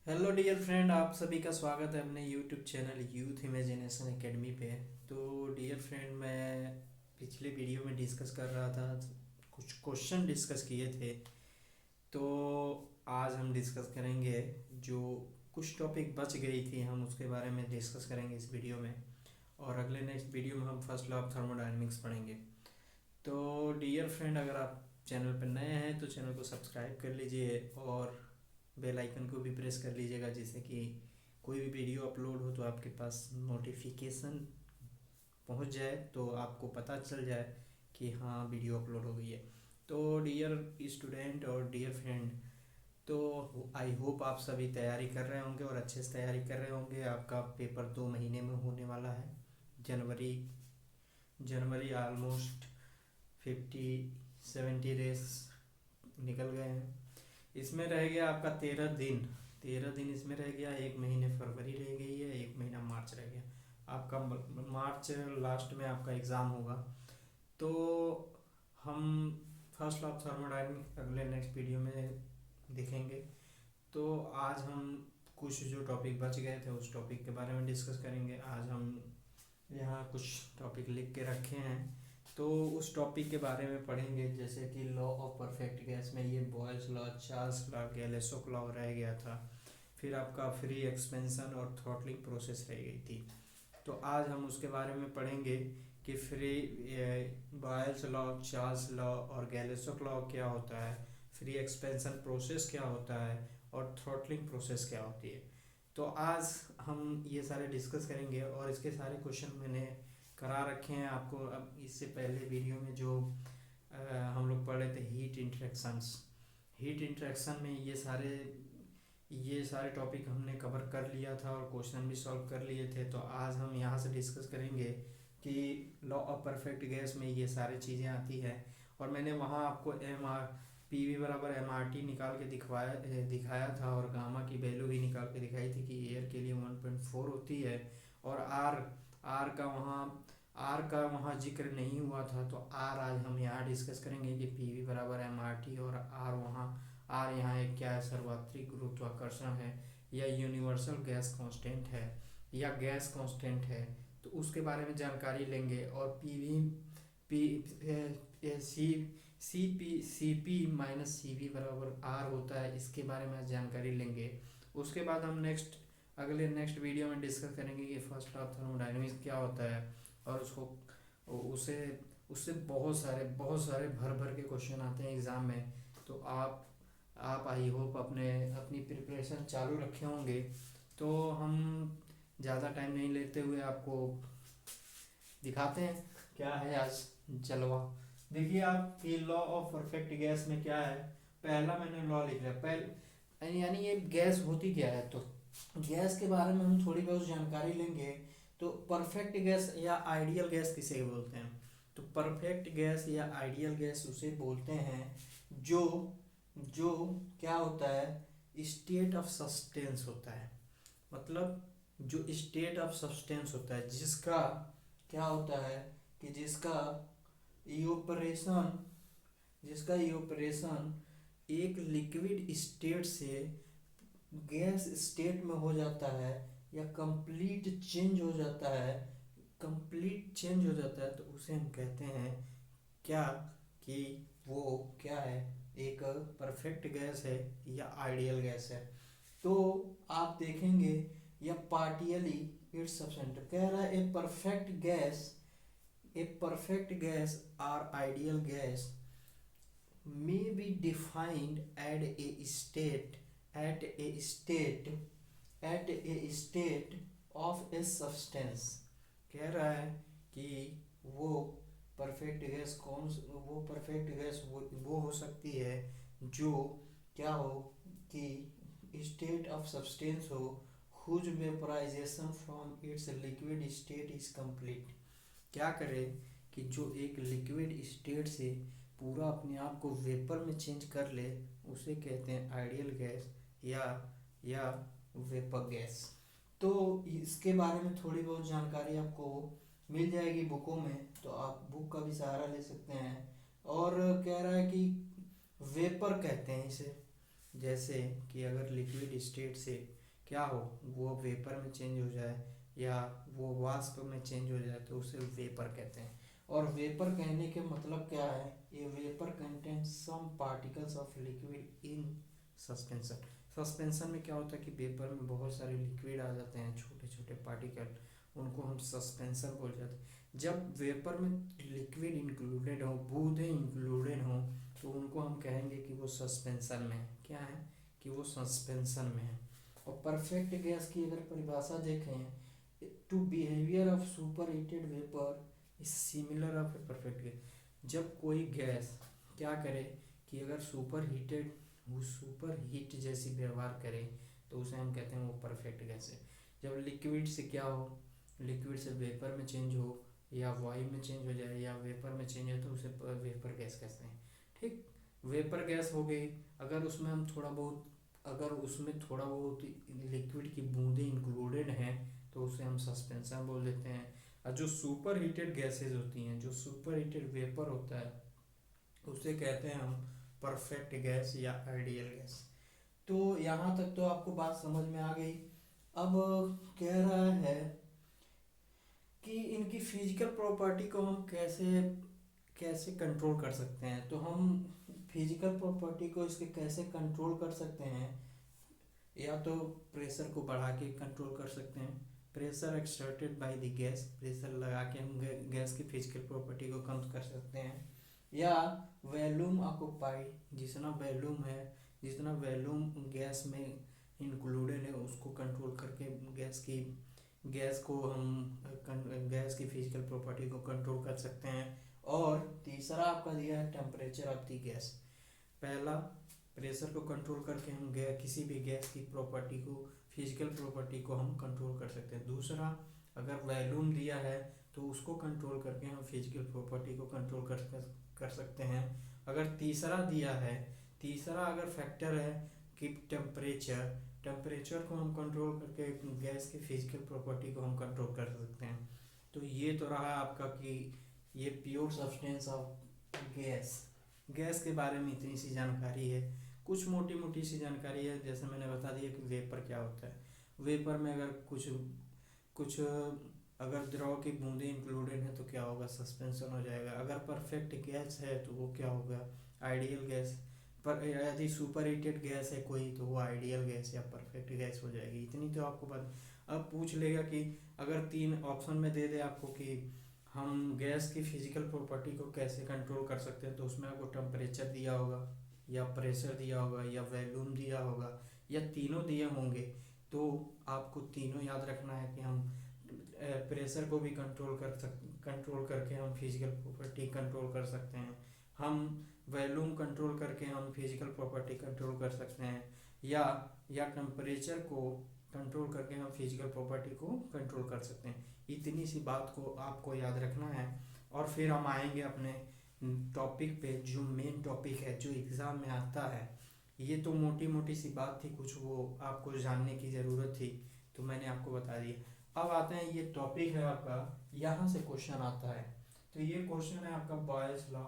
Hello dear friend, आप सभी का स्वागत है अपने YouTube channel youth imagination academy पे। तो डियर फ्रेंड, मैं पिछले वीडियो में डिस्कस कर रहा था, कुछ क्वेश्चन डिस्कस किए थे। तो आज हम डिस्कस करेंगे जो कुछ टॉपिक बच गई थी, हम उसके बारे में डिस्कस करेंगे इस वीडियो में। और अगले नेक्स्ट वीडियो में हम फर्स्ट लॉ ऑफ थर्मोडायनेमिक्स पढ़ेंगे। तो डियर फ्रेंड, अगर आप चैनल पर नए हैं तो चैनल को सब्सक्राइब कर लीजिए और बेल आइकन को भी प्रेस कर लीजिएगा, जिससे कि कोई भी वीडियो अपलोड हो तो आपके पास नोटिफिकेशन पहुंच जाए, तो आपको पता चल जाए कि हाँ वीडियो अपलोड हो गई है। तो डियर स्टूडेंट और डियर फ्रेंड, तो आई होप आप सभी तैयारी कर रहे होंगे और अच्छे से तैयारी कर रहे होंगे। आपका पेपर 2 महीने में होने वाला है। जनवरी जनवरी ऑलमोस्ट 50-70 डेज निकल गए हैं। इसमें रह गया आपका 13 दिन। 13 दिन इसमें रह गया। 1 महीने फरवरी रह गई है, 1 महीना मार्च रह गया। आपका मार्च लास्ट में आपका एग्ज़ाम होगा। तो हम फर्स्ट ऑफ थर्मोडायनेमिक्स अगले नेक्स्ट वीडियो में देखेंगे। तो आज हम कुछ जो टॉपिक बच गए थे उस टॉपिक के बारे में डिस्कस करेंगे। आज हम यहाँ कुछ टॉपिक लिख के रखे हैं, तो उस टॉपिक के बारे में पढ़ेंगे। जैसे कि लॉ ऑफ परफेक्ट गैस में ये Boyle's law, Charles law, Gay Lussac law रह गया था। फिर आपका फ्री एक्सपेंशन और थ्रॉटलिंग प्रोसेस रह गई थी। तो आज हम उसके बारे में पढ़ेंगे कि free boils law, Charles law और गैलेसो लॉ क्या होता है, फ्री एक्सपेंशन प्रोसेस क्या होता है और थ्रॉटलिंग प्रोसेस क्या होती है। तो आज हम ये सारे डिस्कस करेंगे और इसके सारे क्वेश्चन मैंने करा रखे हैं आपको। अब इससे पहले वीडियो में जो हम लोग पढ़ रहे थे हीट इंटरेक्शंस, हीट इंटरेक्शन में ये सारे टॉपिक हमने कवर कर लिया था और क्वेश्चन भी सॉल्व कर लिए थे। तो आज हम यहाँ से डिस्कस करेंगे कि लॉ ऑफ परफेक्ट गैस में ये सारी चीज़ें आती हैं। और मैंने वहाँ आपको पी वी बराबर एम आर टी निकाल के दिखाया था और गामा की वैल्यू भी निकाल के दिखाई थी कि एयर के लिए 1.4 होती है। और आर का वहाँ जिक्र नहीं हुआ था, तो आर आज हम यहाँ डिस्कस करेंगे कि पी वी बराबर एम आर टी और आर यहाँ एक क्या है, सर्वत्रिक गुरुत्वाकर्षण है या यूनिवर्सल गैस कांस्टेंट है या गैस कांस्टेंट है। तो उसके बारे में जानकारी लेंगे। और P V P C P minus C V बराबर आर होता है, इसके बारे में जानकारी लेंगे। उसके बाद हम अगले नेक्स्ट वीडियो में डिस्कस करेंगे कि फर्स्ट लॉ ऑफ थर्मोडायनेमिक्स क्या होता है। और उसे उससे बहुत सारे भर भर के क्वेश्चन आते हैं एग्ज़ाम में। तो आप आई होप अपनी प्रिपरेशन चालू रखे होंगे। तो हम ज़्यादा टाइम नहीं लेते हुए आपको दिखाते हैं क्या है आज जलवा। देखिए आप कि लॉ ऑफ परफेक्ट गैस में क्या है। पहला मैंने लॉ लिख लिया पहले, यानी ये गैस होती क्या है। तो गैस के बारे में हम थोड़ी बहुत जानकारी लेंगे। तो परफेक्ट गैस या आइडियल गैस किसे बोलते हैं। तो परफेक्ट गैस या आइडियल गैस उसे बोलते हैं जो जो क्या होता है, स्टेट ऑफ सब्सटेंस होता है। मतलब जो स्टेट ऑफ सब्सटेंस होता है, जिसका क्या होता है कि इवोपरेशन जिसका इवोपरेशन एक लिक्विड स्टेट से गैस स्टेट में हो जाता है या कंप्लीट चेंज हो जाता है, तो उसे हम कहते हैं क्या कि वो क्या है, एक परफेक्ट गैस है या आइडियल गैस है। तो आप देखेंगे या पार्टियली इट्स सब्सटेंट कह रहा है ए परफेक्ट गैस और ideal gas may be defined at a state of a substance। कह रहा है कि वो परफेक्ट गैस वो हो सकती है जो क्या हो कि स्टेट ऑफ सब्सटेंस हो whose vaporization from its liquid state is complete। क्या करे कि जो एक लिक्विड स्टेट से पूरा अपने आप को वेपर में चेंज कर ले, उसे कहते हैं आइडियल गैस या वेपर गैस। तो इसके बारे में थोड़ी बहुत जानकारी आपको मिल जाएगी बुकों में, तो आप बुक का भी सहारा ले सकते हैं। और कह रहा है कि वेपर कहते हैं इसे, जैसे कि अगर लिक्विड स्टेट से क्या हो, वो वेपर में चेंज हो जाए या वो वाष्प में चेंज हो जाए तो उसे वेपर कहते हैं। और वेपर कहने के मतलब क्या है, ये vapour contain some particles of liquid in suspension. Suspension में क्या होता है कि वेपर में बहुत सारे लिक्विड आ जाते हैं, छोटे छोटे पार्टिकल, उनको हम सस्पेंशन बोल जाते हैं। जब वेपर में लिक्विड इंक्लूडेड हो, बूंदें इंक्लूडेड हो, तो उनको हम कहेंगे कि वो सस्पेंशन में है। क्या है कि वो सस्पेंशन में है। और परफेक्ट गैस की अगर परिभाषा देखें, to behaviour of superheated vapour is similar of a perfect gas. जब कोई गैस क्या करे कि अगर सुपर हीटेड, वो सुपर हीट जैसी व्यवहार करे, तो उसे हम कहते हैं वो परफेक्ट गैस है। जब लिक्विड से क्या हो, लिक्विड से वेपर में चेंज हो या वायु में चेंज हो जाए या वेपर में चेंज हो, तो उसे वेपर गैस कहते हैं। ठीक, वेपर गैस हो गई। अगर उसमें हम थोड़ा बहुत, अगर उसमें थोड़ा बहुत लिक्विड की बूंदें इंक्लूडेड हैं, तो उसे हम सस्पेंशन बोल देते हैं। और जो सुपर हीटेड गैसेज होती हैं, जो सुपर हीटेड वेपर होता है, उसे कहते हैं हम परफेक्ट गैस या आइडियल गैस। तो यहाँ तक तो आपको बात समझ में आ गई। अब कह रहा है कि इनकी फिजिकल प्रॉपर्टी को हम कैसे कैसे कंट्रोल कर सकते हैं। तो हम फिजिकल प्रॉपर्टी को इसके कैसे कंट्रोल कर सकते हैं, या तो प्रेशर को बढ़ा के कंट्रोल कर सकते हैं, pressure exerted by the gas, pressure लगा के हम गैस की फिजिकल प्रॉपर्टी को कम कर सकते हैं, या वॉल्यूम ऑक्युपाइड, जितना वॉल्यूम है, जितना वॉल्यूम गैस में इंक्लूडेड है उसको कंट्रोल करके गैस को हम गैस की फिजिकल प्रॉपर्टी को कंट्रोल कर सकते हैं। और तीसरा आपका दिया है टेम्परेचर ऑफ द गैस। पहला, प्रेशर को कंट्रोल करके हम किसी भी गैस की प्रॉपर्टी को, फिजिकल प्रॉपर्टी को हम कंट्रोल कर सकते हैं। दूसरा, अगर वॉल्यूम दिया है तो उसको कंट्रोल करके हम फिजिकल प्रॉपर्टी को कंट्रोल कर सकते हैं। अगर तीसरा दिया है, तीसरा अगर फैक्टर है कि टेम्परेचर, टेम्परेचर को हम कंट्रोल करके गैस की फिजिकल प्रॉपर्टी को हम कंट्रोल कर सकते हैं। तो ये तो रहा आपका कि ये pure substance of gas, gas के बारे में इतनी सी जानकारी है। कुछ मोटी मोटी सी जानकारी है, जैसे मैंने बता दिया कि वेपर क्या होता है। वेपर में अगर कुछ कुछ अगर द्रव की बूंदें इंक्लूडेड हैं तो क्या होगा, सस्पेंशन हो जाएगा। अगर परफेक्ट गैस है तो वो क्या होगा, आइडियल गैस। पर यदि सुपर हीटेड गैस है कोई, तो वो आइडियल गैस या परफेक्ट गैस हो जाएगी। इतनी तो आपको पता। अब पूछ लेगा कि अगर तीन ऑप्शन में दे दे आपको कि हम गैस की फिजिकल प्रॉपर्टी को कैसे कंट्रोल कर सकते हैं, तो उसमें आपको टेम्परेचर दिया होगा या प्रेशर दिया होगा या वॉल्यूम दिया होगा या तीनों दिए होंगे। तो आपको तीनों याद रखना है कि हम प्रेशर को भी कंट्रोल करके हम फिजिकल प्रॉपर्टी कंट्रोल कर सकते हैं, हम वॉल्यूम कंट्रोल करके हम फिजिकल प्रॉपर्टी कंट्रोल कर सकते हैं, या टेम्परेचर को कंट्रोल करके हम फिजिकल प्रॉपर्टी को कंट्रोल कर सकते हैं। इतनी सी बात को आपको याद रखना है। और फिर हम आएंगे अपने टॉपिक पे, जो मेन टॉपिक है, जो एग्ज़ाम में आता है। ये तो मोटी मोटी सी बात थी, कुछ वो आपको जानने की ज़रूरत थी तो मैंने आपको बता दिया। अब आते हैं, ये टॉपिक है आपका, यहाँ से क्वेश्चन आता है। तो ये क्वेश्चन है आपका बॉयज़ लॉ।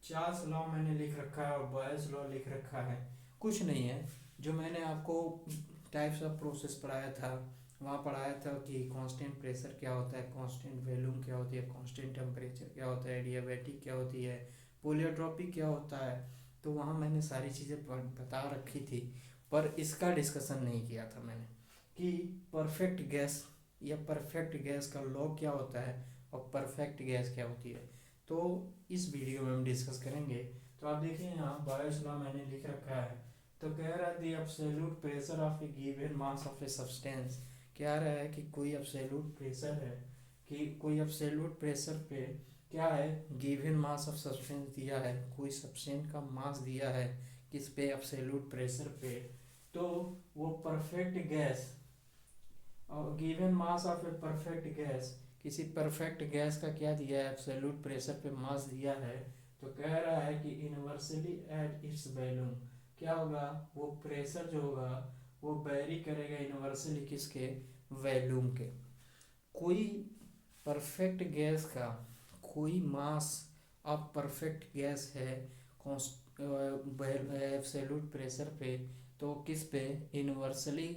चार्ल्स लॉ मैंने लिख रखा है और बॉयज़ लॉ लिख रखा है। कुछ नहीं है, जो मैंने आपको टाइप्स ऑफ प्रोसेस पढ़ाया था, वहाँ पढ़ाया था कि कांस्टेंट प्रेशर क्या होता है, कांस्टेंट वॉल्यूम क्या होती है, कांस्टेंट टेम्परेचर क्या होता है, एडियाबैटिक क्या होती है, पोलियोट्रॉपिक क्या होता है। तो वहाँ मैंने सारी चीज़ें बता रखी थी, पर इसका डिस्कशन नहीं किया था मैंने कि परफेक्ट गैस या परफेक्ट गैस का लॉ क्या होता है और परफेक्ट गैस क्या होती है। तो इस वीडियो में हम डिस्कस करेंगे। तो आप देखिए यहाँ बॉयज़ लॉ मैंने लिख रखा है। तो कह रहा है the absolute pressure of a given mass of a substance. क्या रहा है कि कोई एब्सोल्यूट प्रेशर है, कि कोई एब्सोल्यूट प्रेशर पे क्या है, गिवन मास ऑफ सब्सटेंस दिया है, कोई सब्सटेंस का मास दिया है किस पे, एब्सोल्यूट प्रेशर पे। तो वो परफेक्ट गैस, और given mass of a perfect gas, किसी परफेक्ट गैस का क्या दिया है, एब्सोल्यूट प्रेशर पे मास दिया है। तो कह रहा है कि इनवर्सली एट इट्स वॉल्यूम, क्या होगा, वो प्रेशर जो होगा वो वेरी करेगा इनवर्सली किसके, वॉल्यूम के। कोई परफेक्ट गैस का कोई मास ऑफ परफेक्ट गैस है एब्सोल्यूट प्रेशर पे, तो किस पे, यूनिवर्सली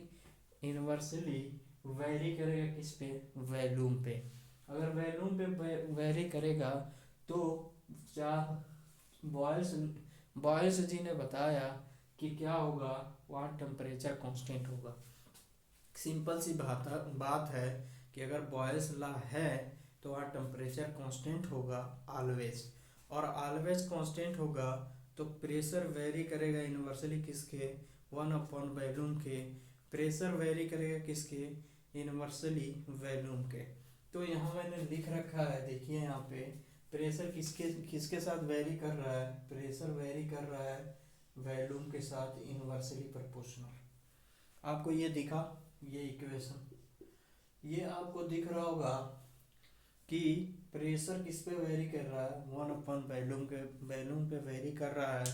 यूनिवर्सली वेरी करेगा किस पे, वैल्यूम पे। अगर वैल्यूम पे वेरी करेगा तो क्या, बॉयल्स बॉयल्स जी ने बताया कि क्या होगा, वहाँ टेम्परेचर कांस्टेंट होगा। सिंपल सी बात है कि अगर बॉयल्स लॉ है तो वहाँ टेम्परेचर कांस्टेंट होगा ऑलवेज, और ऑलवेज कांस्टेंट होगा तो प्रेशर वेरी करेगा यूनिवर्सली किसके, 1/वॉल्यूम के। प्रेशर वेरी करेगा किसके, यूनिवर्सली वॉल्यूम के। तो यहाँ मैंने लिख रखा है, देखिए यहाँ पे प्रेशर किसके किसके साथ वेरी कर रहा है, प्रेशर वेरी कर रहा है वॉल्यूम के साथ इनवर्सली प्रोपोर्शनल। आपको ये दिखा, ये इक्वेशन, ये आपको दिख रहा होगा कि प्रेशर किस पे वेरी कर रहा है, 1/वॉल्यूम के वॉल्यूम पे वेरी कर रहा है,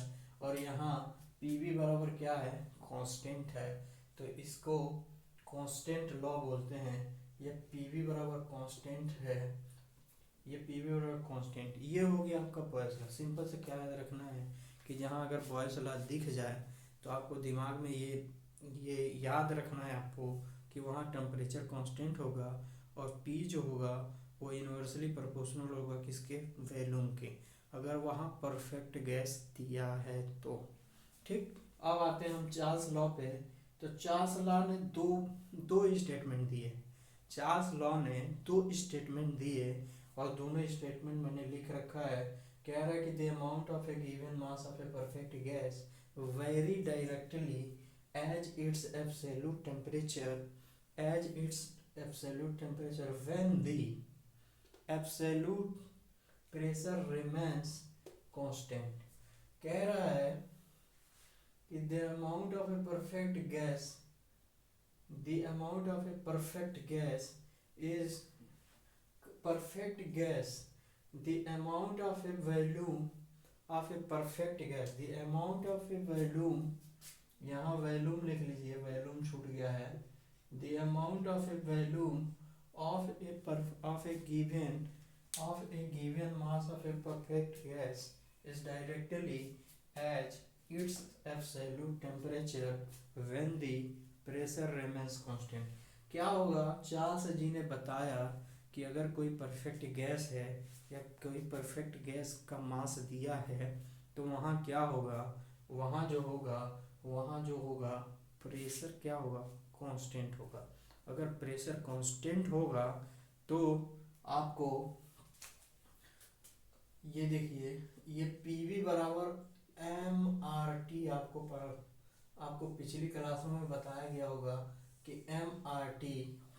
और यहाँ पीवी बराबर क्या है, कांस्टेंट है। तो इसको कांस्टेंट लॉ बोलते हैं। ये पीवी बराबर कांस्टेंट है, ये पीवी बराबर कांस्टेंट, ये हो गया आपका बॉयल्स लॉ। सिंपल से क्या याद रखना है कि जहाँ अगर बॉयल्स लॉ दिख जाए तो आपको दिमाग में ये याद रखना है आपको कि वहाँ टेम्परेचर कांस्टेंट होगा, और पी जो होगा वो यूनिवर्सली प्रोपोर्शनल होगा किसके, वॉल्यूम के, अगर वहाँ परफेक्ट गैस दिया है तो। ठीक, अब आते हैं हम चार्ल्स लॉ पे। तो चार्ल्स लॉ ने दो स्टेटमेंट दिए। चार्ल्स लॉ ने दो स्टेटमेंट दिए, और दोनों स्टेटमेंट मैंने लिख रखा है। कह रहा है कि the amount of a given mass of a perfect gas very directly as its absolute temperature when the absolute pressure remains constant। कह रहा है कि the amount of a perfect gas is perfect gas, the amount of a volume of a perfect gas, the amount of a volume, यहाँ volume लिख लीजिए, volume छूट गया है। The amount of a volume of a given mass of a perfect gas is directly as its absolute temperature when the pressure remains constant. क्या होगा, Charles जी ने बताया कि अगर कोई परफेक्ट गैस है या कोई परफेक्ट गैस का मास दिया है तो वहाँ क्या होगा, वहाँ जो होगा प्रेशर क्या होगा, कांस्टेंट होगा। अगर प्रेशर कांस्टेंट होगा तो आपको ये देखिए, ये पीवी बराबर एम आर टी, आपको पिछली क्लासों में बताया गया होगा कि एम आर टी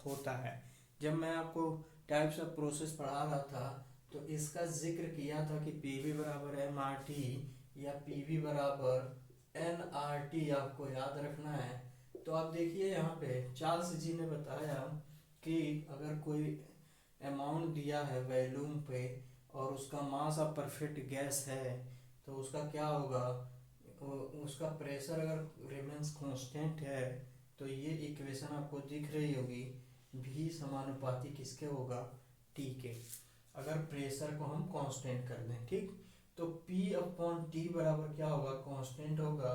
होता है। जब मैं आपको टाइप्स ऑफ प्रोसेस पढ़ा रहा था तो इसका जिक्र किया था कि पीवी बराबर एम आर टी या पीवी बराबर एन आर टी, आपको याद रखना है। तो आप देखिए यहाँ पे चार्ल्स जी ने बताया कि अगर कोई अमाउंट दिया है वॉल्यूम पे और उसका मास ऑफ परफेक्ट गैस है तो उसका क्या होगा, उसका प्रेशर अगर रिमेन्स कांस्टेंट है तो ये इक्वेशन आपको दिख रही होगी, भी समानुपाती किसके होगा, टी के, अगर प्रेशर को हम कांस्टेंट कर दें। ठीक, तो P/T बराबर क्या होगा, कांस्टेंट होगा,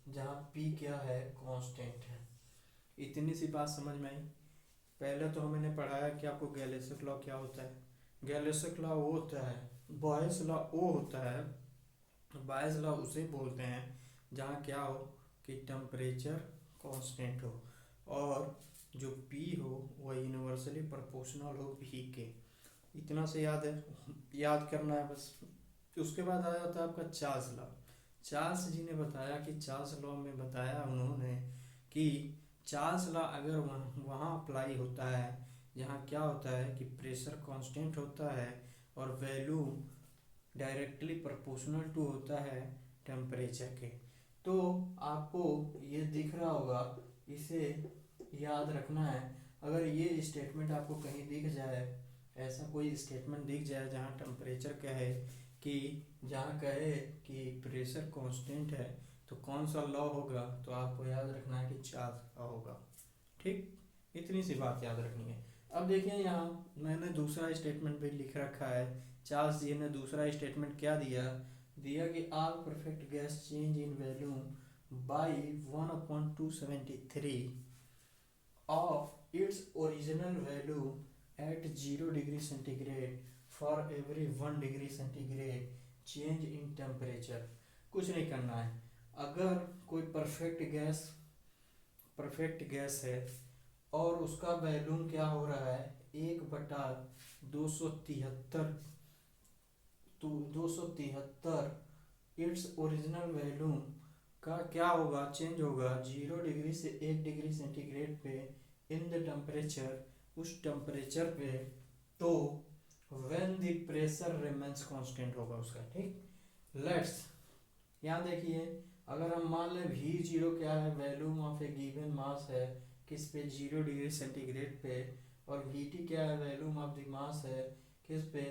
जहाँ P क्या है, कांस्टेंट है। इतनी सी बात समझ में आई। पहले तो हमने पढ़ाया कि आपको गैलेसियस लॉ क्या होता है। गैलेसियस लॉ वो होता है, बॉयल्स लॉ वो होता है, बॉयल्स लॉ उसे बोलते हैं जहाँ क्या हो कि टेम्परेचर कांस्टेंट हो और जो P हो वह यूनिवर्सली प्रोपोर्शनल हो V के। इतना से याद करना है बस। उसके बाद आया होता है आपका चार्ल्स लॉ। चार्ल्स जी ने बताया कि चार्ल्स लॉ में बताया उन्होंने कि चार्ल्स लॉ अगर वहाँ अप्लाई होता है जहाँ क्या होता है कि प्रेशर कांस्टेंट होता है और वैल्यूम डायरेक्टली प्रोपोर्शनल टू होता है टेम्परेचर के, तो आपको ये दिख रहा होगा, इसे याद रखना है। अगर ये स्टेटमेंट आपको कहीं दिख जाए, ऐसा कोई स्टेटमेंट दिख जाए जहाँ टेम्परेचर कहे कि जहाँ कहे कि प्रेशर कांस्टेंट है तो कौन सा लॉ होगा, तो आपको याद रखना है कि चार्ल्स लॉ होगा। ठीक, इतनी सी बात याद रखनी है। अब देखिए यहाँ मैंने दूसरा स्टेटमेंट भी लिख रखा है। चार्ल्स जी ने दूसरा स्टेटमेंट क्या दिया, दिया कि all perfect gas change in volume by 1/273 of its original value at 0 degree centigrade for every 1 degree centigrade change in temperature। कुछ नहीं करना है। अगर कोई परफेक्ट गैस है और उसका वैल्यूम क्या हो रहा है 1/273, तो 273 इट्स ओरिजिनल वैल्यूम का क्या होगा, चेंज होगा 0 डिग्री से 1 डिग्री सेंटीग्रेड पे इन द टेम्परेचर, उस टेम्परेचर पे, तो when the pressure remains constant होगा उसका। ठीक, लेट्स यहाँ देखिए, अगर हम मान लें V0 क्या है, वैल्यूम ऑफ ए गिवन मास है किस पे 0 डिग्री सेंटीग्रेड पे, और Vt क्या है, वैल्यूम ऑफ द मास है किस पे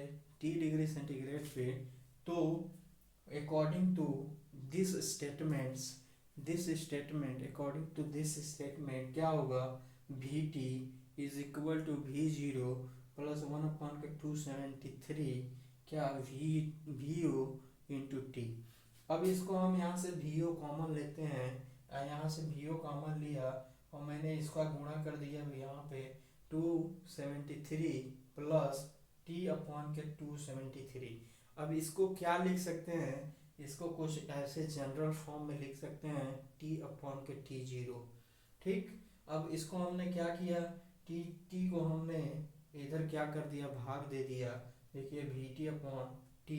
T डिग्री सेंटीग्रेड पे, तो according to this statement क्या होगा, Vt is equal to V0 plus 1/273 क्या VO इंटू टी। अब इसको हम यहाँ से VO कॉमन लेते हैं, यहाँ से VO कॉमन लिया और मैंने इसका गुणा कर दिया यहाँ पे 273 प्लस T/273। अब इसको क्या लिख सकते हैं, इसको कुछ ऐसे जनरल फॉर्म में लिख सकते हैं T/T0। ठीक, अब इसको हमने क्या किया, T को हमने इधर क्या कर दिया, भाग दे दिया। देखिए Vt/T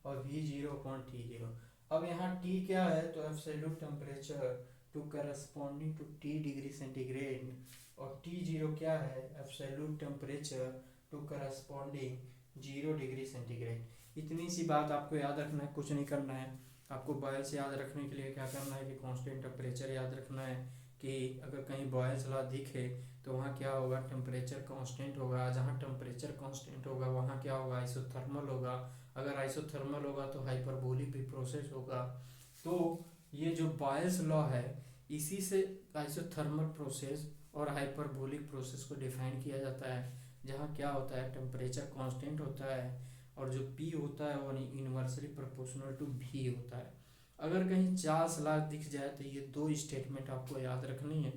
और V0/T0। अब यहाँ T क्या है, तो absolute temperature to corresponding to T degree centigrade, और T0 क्या है, absolute temperature to corresponding 0 degree centigrade. इतनी सी बात आपको याद रखना है, कुछ नहीं करना है। आपको बॉयल्स याद रखने के लिए क्या करना है कि कांस्टेंट टेम्परेचर याद रखना है, कि अगर कहीं बॉयल्स लॉ दिखे तो वहाँ क्या होगा, टेम्परेचर कांस्टेंट होगा। जहाँ टेम्परेचर कांस्टेंट होगा वहाँ क्या होगा, आइसोथर्मल होगा। अगर आइसोथर्मल होगा तो हाइपरबोलिक भी प्रोसेस होगा। तो ये जो बॉयल्स लॉ है, इसी से आइसोथर्मल प्रोसेस और हाइपरबोलिक प्रोसेस को डिफाइन किया जाता है, जहाँ क्या होता है, टेम्परेचर कांस्टेंट होता है और जो P होता है वो इनवर्सली प्रोपोर्शनल टू V होता है। अगर कहीं चार्ल्स लॉ दिख जाए तो ये दो स्टेटमेंट आपको याद रखनी है।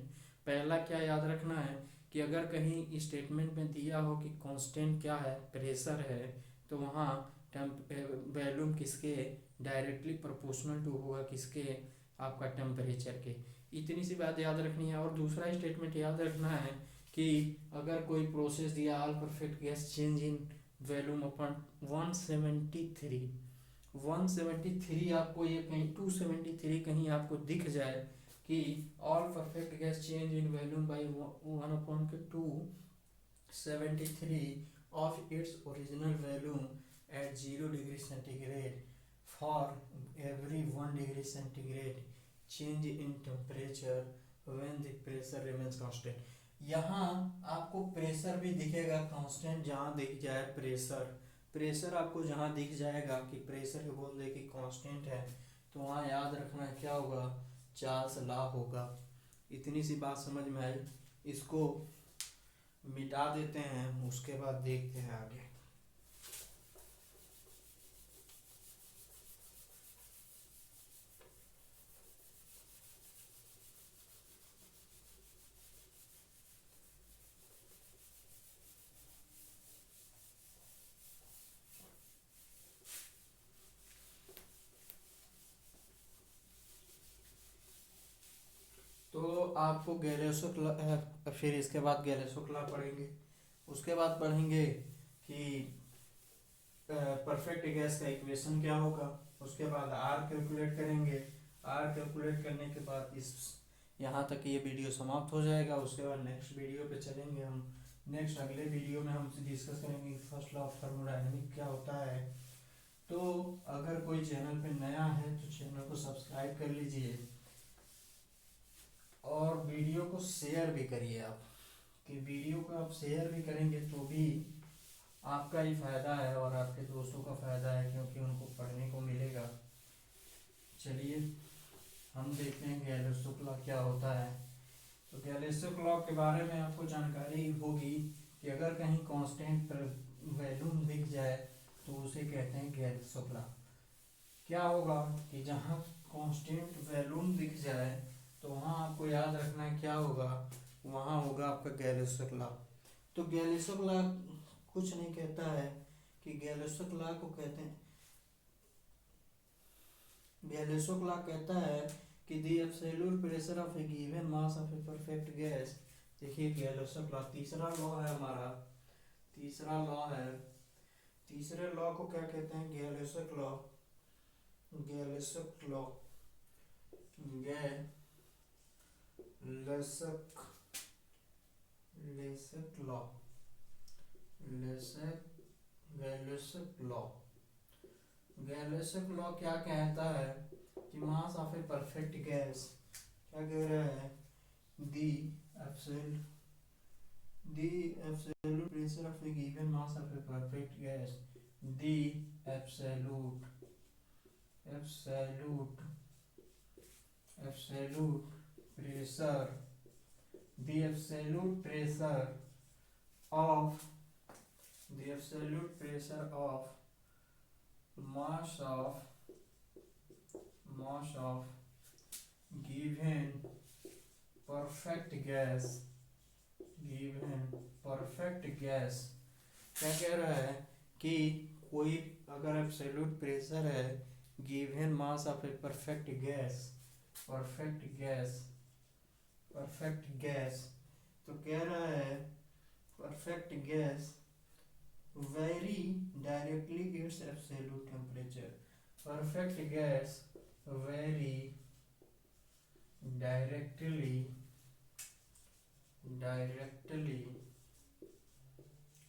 पहला क्या याद रखना है कि अगर कहीं स्टेटमेंट में दिया हो कि कांस्टेंट क्या है, प्रेशर है, तो वहाँ वैल्यूम किसके डायरेक्टली प्रोपोर्शनल टू होगा, किसके, आपका टेम्परेचर के। इतनी सी बात याद रखनी है। और दूसरा स्टेटमेंट याद रखना है कि अगर कोई प्रोसेस दिया, all perfect gas change in volume अपन 173 आपको ये कहीं 273 कहीं आपको दिख जाए कि all perfect gas change in volume by 1/273 of its original volume at 0 degree centigrade for every 1 degree centigrade change in temperature when the pressure remains constant। यहाँ आपको प्रेशर भी दिखेगा कांस्टेंट, जहाँ दिख जाए प्रेशर आपको जहाँ दिख जाएगा कि प्रेशर के बोल दे कि कांस्टेंट है, तो वहाँ याद रखना क्या होगा, चार्ल्स लॉ होगा। इतनी सी बात समझ में आई। इसको मिटा देते हैं, उसके बाद देखते हैं आगे। तो आपको गैलेसो फिर इसके बाद गैलेसो लॉ पढ़ेंगे। उसके बाद पढ़ेंगे कि परफेक्ट गैस का इक्वेशन क्या होगा। उसके बाद आर कैलकुलेट करेंगे। आर कैलकुलेट करने के बाद इस यहाँ तक ये वीडियो समाप्त हो जाएगा। उसके बाद नेक्स्ट वीडियो पे चलेंगे हम। नेक्स्ट अगले वीडियो में हम डिस्कस करेंगे फर्स्ट लॉ ऑफ थर्मोडायनेमिक क्या होता है। तो अगर कोई चैनल पे नया है तो चैनल को सब्सक्राइब कर लीजिए और वीडियो को शेयर भी करिए आप, कि वीडियो को आप शेयर भी करेंगे तो भी आपका ही फायदा है और आपके दोस्तों का फायदा है, क्योंकि उनको पढ़ने को मिलेगा। चलिए हम देखते हैं गैलेसो लॉ क्या होता है। तो गैलेसो लॉ के बारे में आपको जानकारी होगी कि अगर कहीं कांस्टेंट वैल्यूम दिख जाए तो उसे कहते हैं गैलेसो लॉ। क्या होगा कि जहाँ कांस्टेंट वैल्यूम दिख जाए तो वहाँ आपको याद रखना है क्या होगा, वहाँ होगा आपका गैलोसक लॉ। तो गैलोसक लॉ कुछ नहीं कहता है कि गैलोसक लॉ को कहते हैं, गैलोसक लॉ कहता है कि the absolute pressure of a given mass of a perfect gas. देखिए गैलोसक लॉ तीसरा लॉ है हमारा, तीसरा लॉ है, तीसरे लॉ को क्या कहते हैं, Gay Lussac law. Gay Lussac law, Gay Lussac Lussac law, Lussac Gay Lussac law. Gay Lussac law क्या कहता है कि mass of a perfect gas, क्या कह रहा है, दी absolute pressure of a given mass of a perfect gas, the absolute pressure, the absolute pressure of mass of given perfect gas, क्या कह रहा है कि कोई अगर एब्सोल्यूट प्रेशर है given mass of a perfect gas, तो कह रहा है perfect gas very directly it's absolute temperature, perfect gas very directly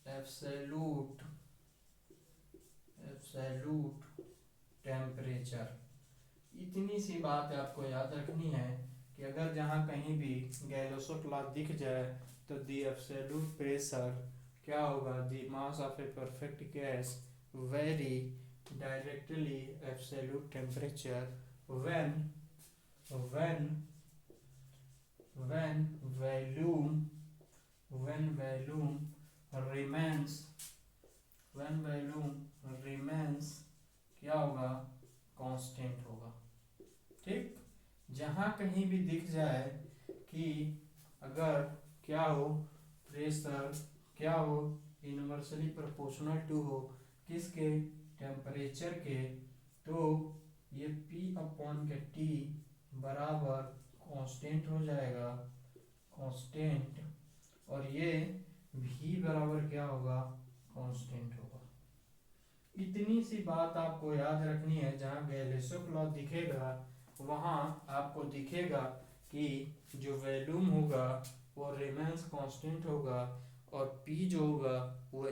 absolute temperature. इतनी सी बात आपको याद रखनी है कि अगर जहाँ कहीं भी गैलोसक लॉ दिख जाए तो द एब्सोल्यूट प्रेशर क्या होगा, the mass of a perfect gas very directly absolute temperature when volume remains क्या होगा, कांस्टेंट होगा। ठीक, जहाँ कहीं भी दिख जाए कि अगर क्या हो, प्रेशर क्या हो, इनवर्सली प्रोपोर्शनल टू हो किसके, टेम्परेचर के, तो ये P अपॉन के T बराबर कांस्टेंट हो जाएगा, कांस्टेंट, और ये V बराबर क्या होगा, कांस्टेंट होगा। इतनी सी बात आपको याद रखनी है, जहाँ गैलोसक लॉ दिखेगा वहाँ आपको दिखेगा कि जो वैल्यूम होगा वो रिमेंस कांस्टेंट होगा और P जो होगा वो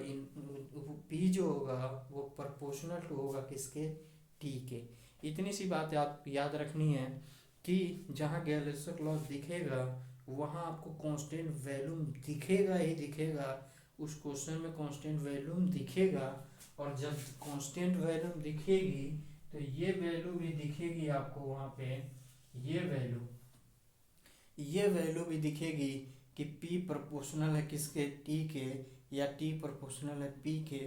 P जो होगा वो प्रोपोर्शनल टू होगा किसके, T के। इतनी सी बात याद रखनी है कि जहाँ गैलोसक लॉ दिखेगा वहाँ आपको कांस्टेंट वैल्यूम दिखेगा ही दिखेगा, उस क्वेश्चन में कांस्टेंट वैल्यूम दिखेगा, और जब कांस्टेंट वैल्यूम दिखेगी तो ये वैल्यू भी दिखेगी आपको वहाँ पे, ये वैल्यू भी दिखेगी कि P प्रोपोर्शनल है किसके, T के, या T प्रोपोर्शनल है P के।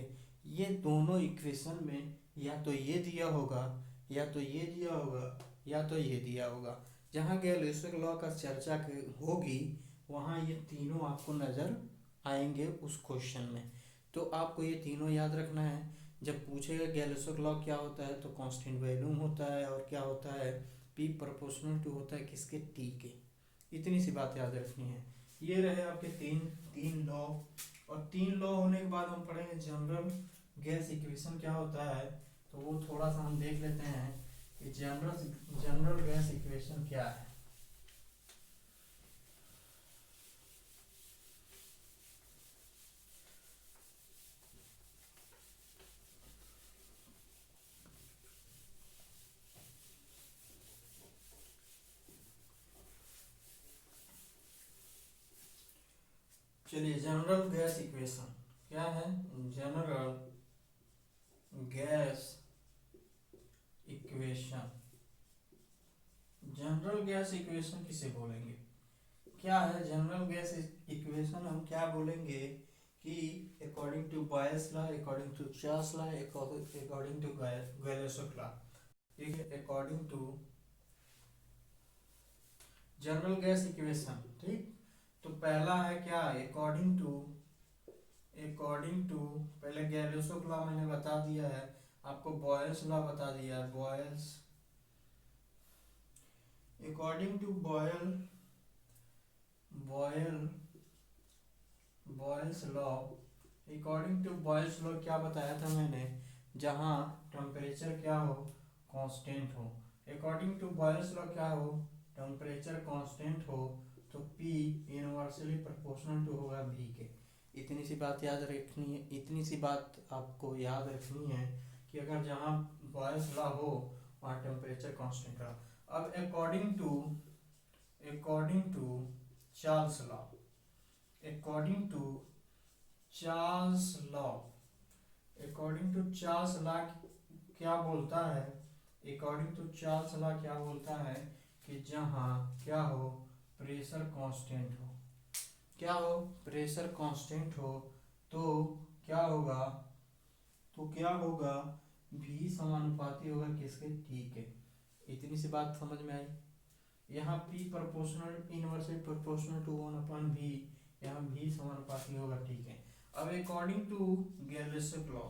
ये दोनों इक्वेशन में या तो ये दिया होगा या तो ये दिया होगा या तो ये दिया होगा। जहाँ गैलोसक लॉ का चर्चा होगी वहाँ ये तीनों आपको नज़र आएंगे उस क्वेश्चन में। तो आपको ये तीनों याद रखना है। जब पूछेगा गैलोसक लॉ क्या होता है तो कांस्टेंट वैल्यूम होता है, और क्या होता है, P प्रोपोर्शनल टू होता है किसके, T के। इतनी सी बात याद रखनी है। ये रहे आपके तीन लॉ, और तीन लॉ होने के बाद हम पढ़ेंगे जनरल गैस इक्वेशन क्या होता है, तो वो थोड़ा सा हम देख लेते हैं कि जनरल गैस इक्वेशन क्या है। चलिए जनरल गैस इक्वेशन क्या है, general gas equation, general gas equation किसे बोलेंगे, क्या है जनरल गैस इक्वेशन, हम क्या बोलेंगे कि according to Boyle's law, according to Charles law, according to Gay Lussac law, ठीक है, according to general gas equation. ठीक, तो पहला है क्या, अकॉर्डिंग टू पहले गैलोसो लॉ मैंने बता दिया है आपको, बॉयल्स लॉ बता दिया है, Boyle's according to Boyle's law, according to Boyle's law क्या बताया था मैंने, जहाँ टेम्परेचर क्या हो, कांस्टेंट हो। अकॉर्डिंग टू बॉयल्स लॉ क्या हो, टेम्परेचर कांस्टेंट हो, तो P इनवर्सली प्रोपोर्शनल टू होगा V के। इतनी सी बात याद रखनी है, इतनी सी बात आपको याद रखनी है कि अगर जहाँ बॉयल्स लॉ हो वहाँ टेम्परेचर कांस्टेंट रहा। अब according to Charles law, according to Charles law, according to Charles law क्या बोलता है, अकॉर्डिंग टू चार्ल्स लॉ क्या बोलता है कि जहाँ क्या हो, प्रेशर कांस्टेंट हो, क्या हो, प्रेशर कांस्टेंट हो, तो क्या होगा, भी समानुपाती होगा किसके, T के। इतनी सी बात समझ में आई। यहाँ P proportional inversely proportional to 1/V, यहाँ भी समानुपाती होगा, ठीक है। अब according to Gay Lussac law,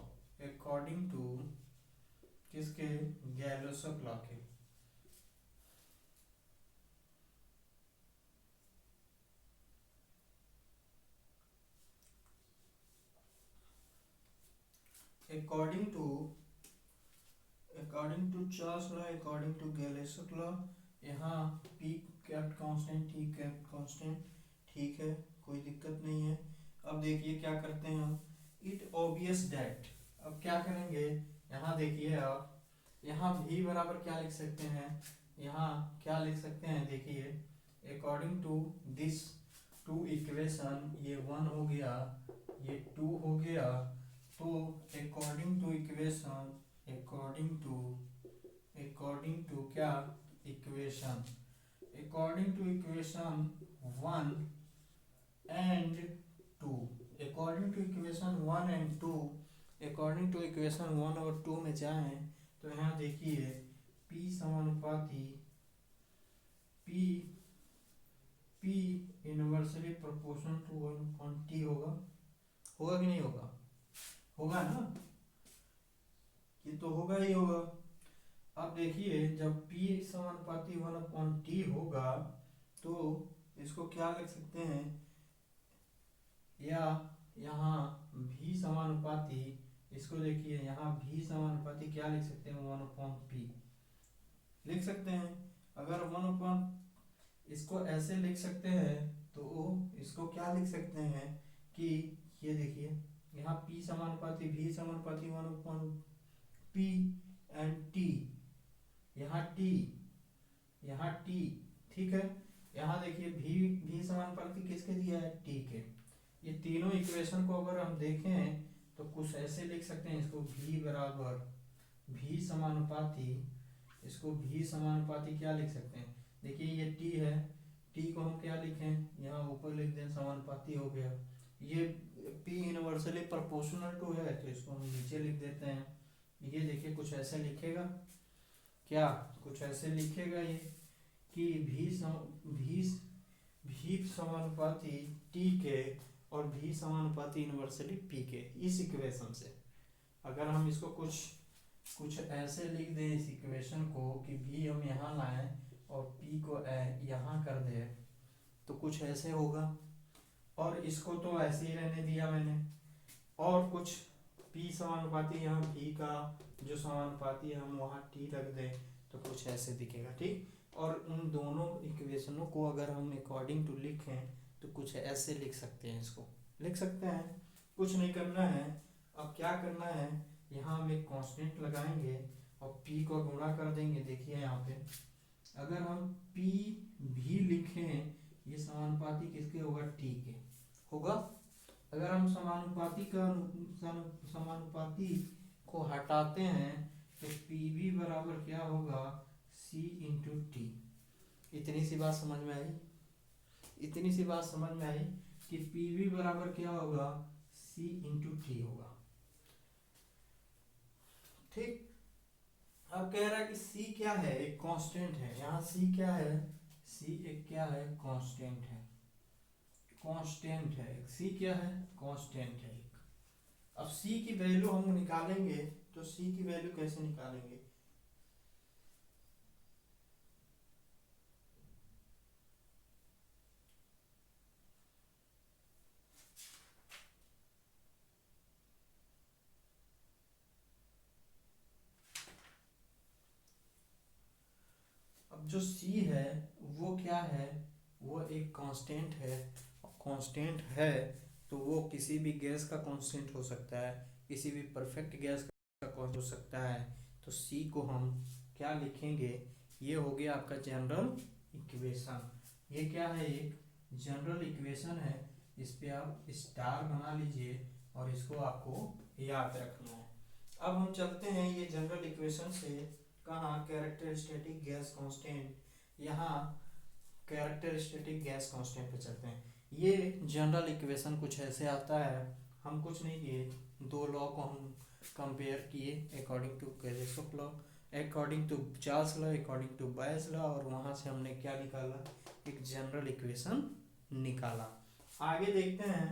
according to किसके, गैलोसो लॉ के, according to Charles law, according to Gay Lussac law, यहाँ P kept constant, T kept constant, ठीक है, कोई दिक्कत नहीं है। अब देखिए क्या करते हैं हम, इट ऑब्वियस दैट, अब क्या करेंगे, यहाँ देखिए आप, यहाँ भी बराबर क्या लिख सकते हैं, यहाँ क्या लिख सकते हैं, देखिए according to this two equation, ये 1 हो गया, ये 2 हो गया, तो according to equation, according to क्या, equation, according to equation 1 and 2, according to equation 1 and 2, according to equation 1 और 2 में जाएं तो यहाँ देखिए P समानुपाती P inversely proportional to 1/T होगा, होगा कि नहीं होगा, होगा ना, ये तो होगा ही होगा। अब देखिए जब P समानुपाती 1/T होगा तो इसको क्या लिख सकते हैं, या यहाँ भी समानुपाती, इसको देखिए यहाँ भी समानुपाती क्या लिख सकते हैं, 1/P लिख सकते हैं। अगर 1/, इसको ऐसे लिख सकते हैं तो इसको क्या लिख सकते हैं कि ये देखिए यहाँ P समानुपाती भी समानुपाती 1/P एंड T, यहाँ T, ठीक है। यहाँ देखिए भी समानुपाती किसके दिया है, T के। ये तीनों इक्वेशन को अगर हम देखें तो कुछ ऐसे लिख सकते हैं, इसको भी बराबर भी समानुपाती, इसको भी समानुपाती क्या लिख सकते हैं, देखिए ये T है, T को हम क्या लिखें, यहाँ ऊपर लिख दें समानुपाती हो गया, ये P इनवर्सली प्रोपोर्शनल टू है तो इसको हम नीचे लिख देते हैं। ये देखिए कुछ ऐसे लिखेगा, क्या कुछ ऐसे लिखेगा ये कि भी समानुपाती T के और भी समानुपाती इनवर्सली P के। इस इक्वेशन से अगर हम इसको कुछ ऐसे लिख दें इस इक्वेशन को कि भी हम यहाँ लाएं और P को यहाँ कर दें तो कुछ ऐसे होगा, और इसको तो ऐसे ही रहने दिया मैंने, और कुछ P समानुपाती यहाँ भी का जो समानुपाती हम वहाँ T रख दें तो कुछ ऐसे दिखेगा, ठीक। और उन दोनों इक्वेशनों को अगर हम अकॉर्डिंग टू लिखें तो कुछ ऐसे लिख सकते हैं, इसको लिख सकते हैं, कुछ नहीं करना है। अब क्या करना है, यहाँ हम एक कांस्टेंट लगाएंगे और P को गुणा कर देंगे। देखिए यहाँ पे अगर हम P भी लिखें, ये समानुपाती किसके होगा, T के होगा। अगर हम समानुपाती को हटाते हैं तो PV बराबर क्या होगा, C इंटू टी। इतनी सी बात समझ में आई, इतनी सी बात समझ में आई कि PV बराबर क्या होगा, C इंटू टी होगा, ठीक। अब कह रहा है कि सी क्या है, एक कांस्टेंट है। यहाँ सी क्या है, सी एक क्या है, कांस्टेंट है। कांस्टेंट है, सी क्या है, कांस्टेंट है एक। अब सी की वैल्यू हम निकालेंगे, तो सी की वैल्यू कैसे निकालेंगे। अब जो सी है वो क्या है, वो एक कांस्टेंट है। कांस्टेंट है तो वो किसी भी गैस का कांस्टेंट हो सकता है, किसी भी परफेक्ट गैस का कांस्टेंट हो सकता है। तो सी को हम क्या लिखेंगे, ये हो गया आपका जनरल इक्वेशन। ये क्या है, एक जनरल इक्वेशन है। इस पे आप स्टार बना लीजिए और इसको आपको याद रखना है। अब हम चलते हैं ये जनरल इक्वेशन से कहाँ, कैरेक्टरिस्टिक गैस कांस्टेंट, यहाँ कैरेक्टरिस्टिक गैस कांस्टेंट पे चलते हैं। ये जनरल इक्वेशन कुछ ऐसे आता है, हम कुछ नहीं किए, दो लॉ को हम कंपेयर किए according to Gay Lussac law, according to Charles law, according to Boyle's law, और वहाँ से हमने क्या निकाला, एक जनरल इक्वेशन निकाला। आगे देखते हैं,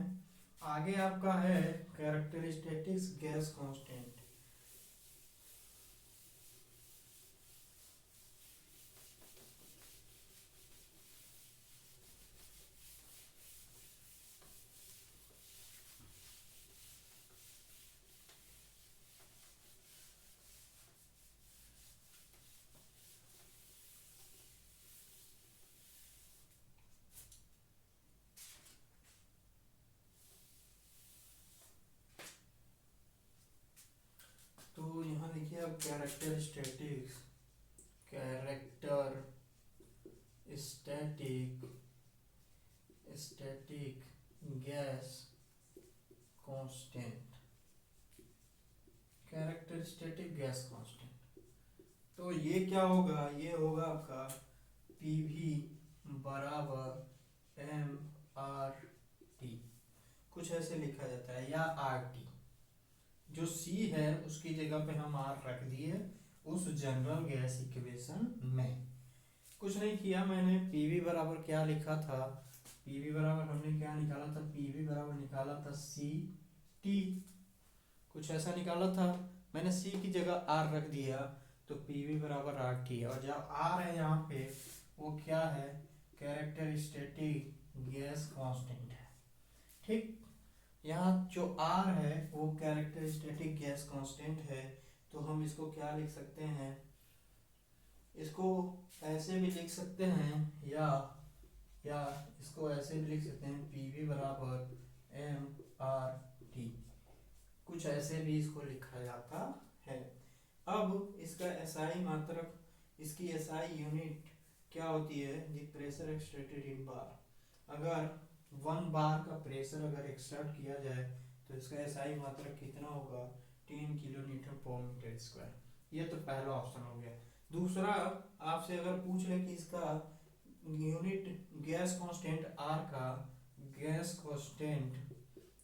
आगे आपका है कैरेक्टरिस्टिक्स गैस कांस्टेंट। तो यहाँ देखिए अब character static static gas constant, characteristic gas constant. तो ये क्या होगा, ये होगा आपका पी वी बराबर एम आर टी, कुछ ऐसे लिखा जाता है, या आर टी। जो सी है उसकी जगह पे हम आर रख दिए उस जनरल गैस इक्वेशन में। कुछ नहीं किया मैंने, पीवी बराबर क्या लिखा था, पीवी बराबर हमने क्या निकाला था, पीवी बराबर निकाला था सी टी, कुछ ऐसा निकाला था। मैंने सी की जगह आर रख दिया, तो पीवी बराबर आर टी है। और जब आर है यहाँ पे, वो क्या है, कैरेक्टरिस्टिक गैस कांस्टेंट है। ठीक, यहाँ जो आर है वो कैरेक्टरिस्टिक गैस कांस्टेंट है। तो हम इसको क्या लिख सकते हैं, इसको ऐसे भी लिख सकते हैं, या इसको ऐसे भी लिख सकते हैं, पी वी बराबर एम आर टी, कुछ ऐसे भी इसको लिखा जाता है। अब इसका एसआई मात्रक, इसकी एसआई यूनिट क्या होती है, द प्रेशर एक्सट्रेटेड इन बार। अगर 1 बार का प्रेशर अगर एक्सट्रैक्ट किया जाए तो इसका एसआई मात्रक कितना होगा, 10 किलो न्यूटन पर मीटर स्क्वायर। ये तो पहला ऑप्शन हो गया। दूसरा, आपसे अगर पूछ ले कि इसका यूनिट गैस कांस्टेंट आर का, gas constant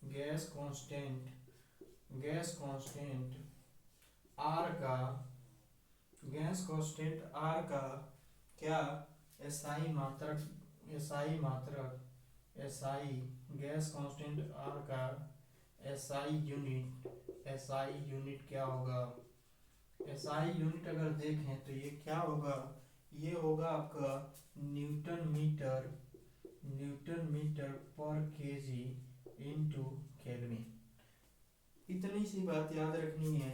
gas constant gas constant R का, गैस कांस्टेंट आर का क्या एसआई मात्रक, एसआई मात्रक एसआई गैस कांस्टेंट आर का एसआई यूनिट, एसआई यूनिट क्या होगा, एसआई यूनिट अगर देखें तो ये क्या होगा, ये होगा आपका न्यूटन मीटर, न्यूटन मीटर पर केजी इंटू केल्विन। इतनी सी बात याद रखनी है।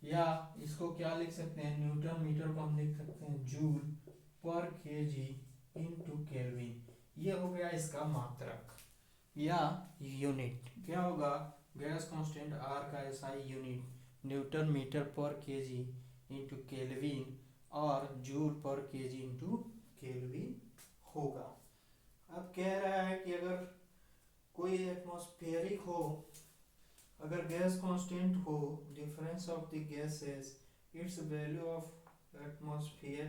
या इसको क्या लिख सकते हैं, न्यूटन मीटर को हम लिख सकते हैं जूल पर केजी इंटू केल्विन। ये हो गया इसका मात्रक या यूनिट। क्या होगा, गैस कांस्टेंट आर का एसआई यूनिट न्यूटन मीटर पर केजी इंटू केल्विन और जूल पर केजी इंटू केल्विन होगा। अब कह रहा है कि अगर कोई एटमॉस्फेरिक हो, अगर गैस कांस्टेंट हो, difference of the gases, it's value of atmosphere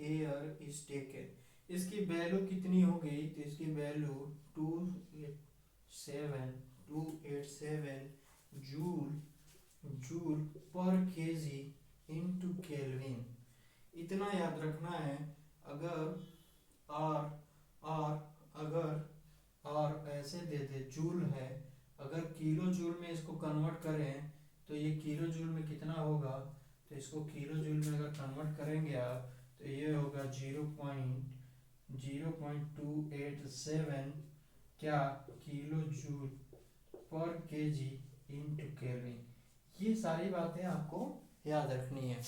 air is taken. इसकी वैल्यू कितनी हो गई, तो इसकी वैल्यू 287 जूल जूल पर केजी इंटू केल्विन। इतना याद रखना है। अगर आर आर अगर आर ऐसे दे दे, जूल है, अगर किलो जूल में इसको कन्वर्ट करें तो ये किलो जूल में कितना होगा, तो इसको किलो जूल में अगर कन्वर्ट करेंगे आप तो ये होगा 0.0287 क्या किलो जूल पर केजी इंटू केल्विन। ये सारी बातें आपको याद रखनी है,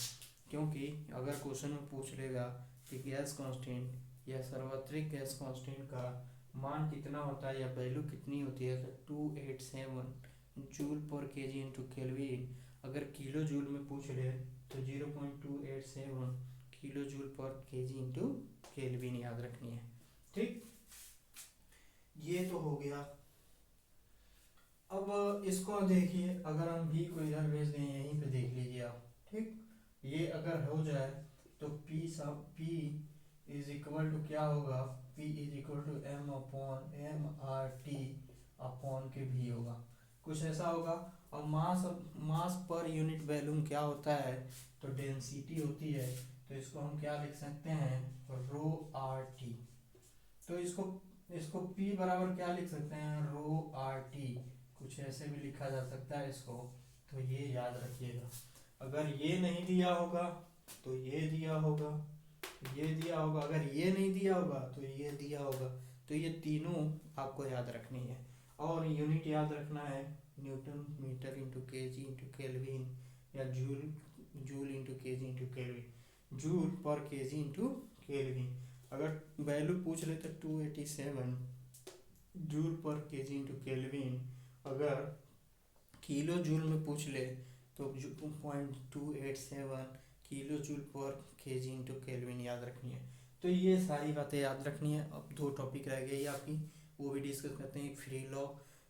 क्योंकि अगर क्वेश्चन में पूछ लेगा कि गैस कांस्टेंट या सार्वत्रिक गैस कांस्टेंट का मान कितना होता है या वैल्यू कितनी होती है, तो 287 जूल पर केजी इंटू केल्विन। अगर किलो जूल में पूछ ले तो 0.287 किलो जूल पर केजी इंटू केल्विन याद रखनी है। ठीक, ये तो हो गया। अब इसको देखिए, अगर हम v को इधर भेज दें, यहीं पे देख लीजिए आप। ठीक, ये अगर हो जाए तो p सब p इज इक्वल टू क्या होगा, p is equal to m upon M R T upon K v होगा, कुछ ऐसा होगा। और मास पर यूनिट वॉल्यूम क्या होता है, तो डेंसिटी होती है, तो इसको हम क्या लिख सकते हैं, रो आर टी। तो इसको p बराबर क्या लिख सकते हैं, रो आर टी, कुछ ऐसे भी लिखा जा सकता है इसको। तो ये याद रखिएगा। अगर ये नहीं दिया होगा तो ये दिया होगा, ये दिया होगा, अगर ये नहीं दिया होगा तो ये दिया होगा। तो ये तीनों आपको याद रखनी है। और यूनिट याद रखना है, न्यूटन मीटर इंटू के जी इंटू केल्विन, या जूल जूल इंटू के जी इंटू केल्विन, जूल पर के जी इंटू केल्विन। अगर वैल्यू पूछ ले तो 287 जूल पर के जी इंटू केल्विन। अगर किलो जूल में पूछ ले तो 0.287 किलो जूल पर के जी इंटू केल्विन याद रखनी है। तो ये सारी बातें याद रखनी है। अब दो टॉपिक रह गई आपकी, वो भी डिस्कस करते हैं। फ्री लॉ,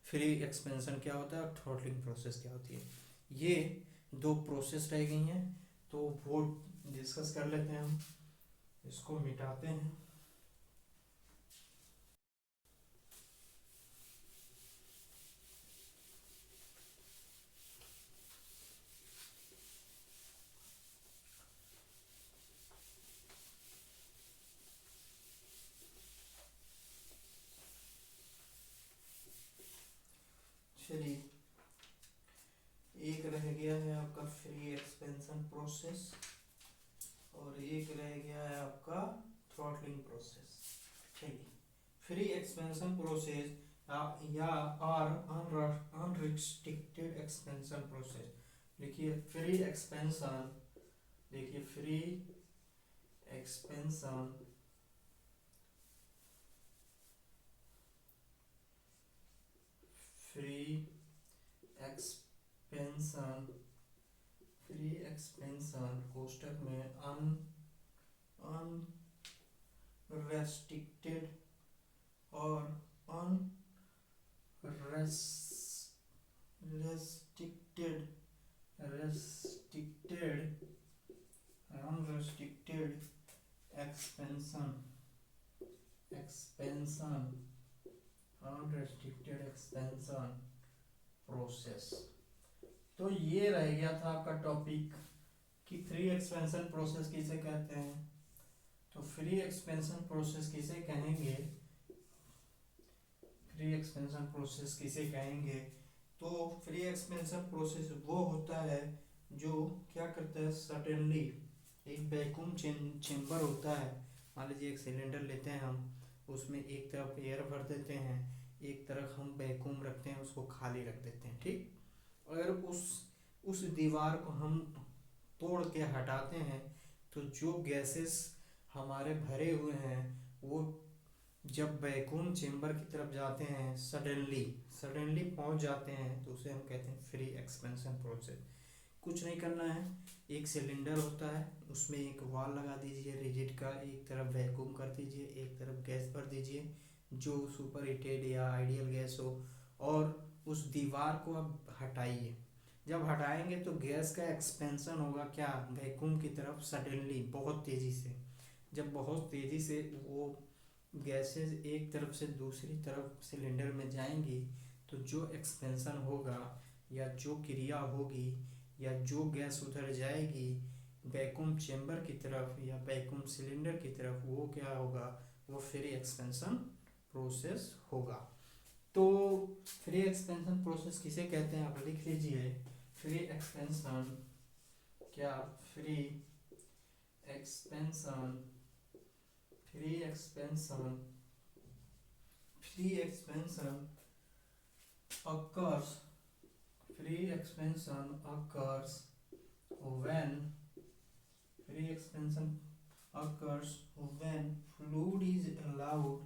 फ्री एक्सपेंशन क्या होता है और थ्रॉटलिंग प्रोसेस क्या होती है। ये दो प्रोसेस रह गई हैं, तो वो डिस्कस कर लेते हैं हम। इसको मिटाते हैं। चलिए, एक रह गया है आपका फ्री एक्सपेंशन प्रोसेस और एक रह गया है आपका थ्रॉटलिंग प्रोसेस। चलिए, फ्री एक्सपेंशन प्रोसेस या आर अनरिस्ट्रिक्टेड एक्सपेंशन प्रोसेस। देखिए फ्री एक्सपेंशन, देखिए free expansion free expansion free expansion कोष्टक में अनरेस्ट्रिक्टेड और unrestricted expansion unrestricted expansion process. तो ये रह गया था आपका टॉपिक कि फ्री एक्सपेंशन प्रोसेस किसे कहते हैं। तो फ्री एक्सपेंशन प्रोसेस किसे कहेंगे, फ्री एक्सपेंशन प्रोसेस किसे कहेंगे, तो फ्री एक्सपेंशन प्रोसेस वो होता है जो क्या करता है, सडनली एक वैक्यूम चेम्बर होता है। मान लीजिए एक सिलेंडर लेते हैं हम, उसमें एक तरफ एयर भर देते हैं, एक तरफ हम वैक्यूम रखते हैं, उसको खाली रख देते हैं। ठीक, अगर उस दीवार को हम तोड़ के हटाते हैं तो जो गैसेस हमारे भरे हुए हैं वो जब वैक्यूम चेम्बर की तरफ जाते हैं, सडनली पहुंच जाते हैं, तो उसे हम कहते हैं फ्री एक्सपेंशन प्रोसेस। कुछ नहीं करना है, एक सिलेंडर होता है, उसमें एक वाल लगा दीजिए रिजिड का, एक तरफ वैक्यूम कर दीजिए, एक तरफ गैस भर दीजिए जो सुपर हीटेड या आइडियल गैस हो, और उस दीवार को आप हटाइए। जब हटाएंगे तो गैस का एक्सपेंशन होगा क्या, वैक्यूम की तरफ सडनली बहुत तेज़ी से। जब बहुत तेज़ी से वो गैसेस एक तरफ से दूसरी तरफ सिलेंडर में जाएंगी तो जो एक्सपेंशन होगा या जो क्रिया होगी या जो गैस उधर जाएगी वैक्यूम चेम्बर की तरफ या वैक्यूम सिलेंडर की तरफ, वो क्या होगा, वो फ्री एक्सपेंशन प्रोसेस होगा। तो फ्री एक्सपेंशन प्रोसेस किसे कहते हैं, आप लिख लीजिए। फ्री एक्सपेंशन, क्या free expansion, free expansion, free expansion occurs, free expansion occurs when, free expansion occurs when fluid is allowed,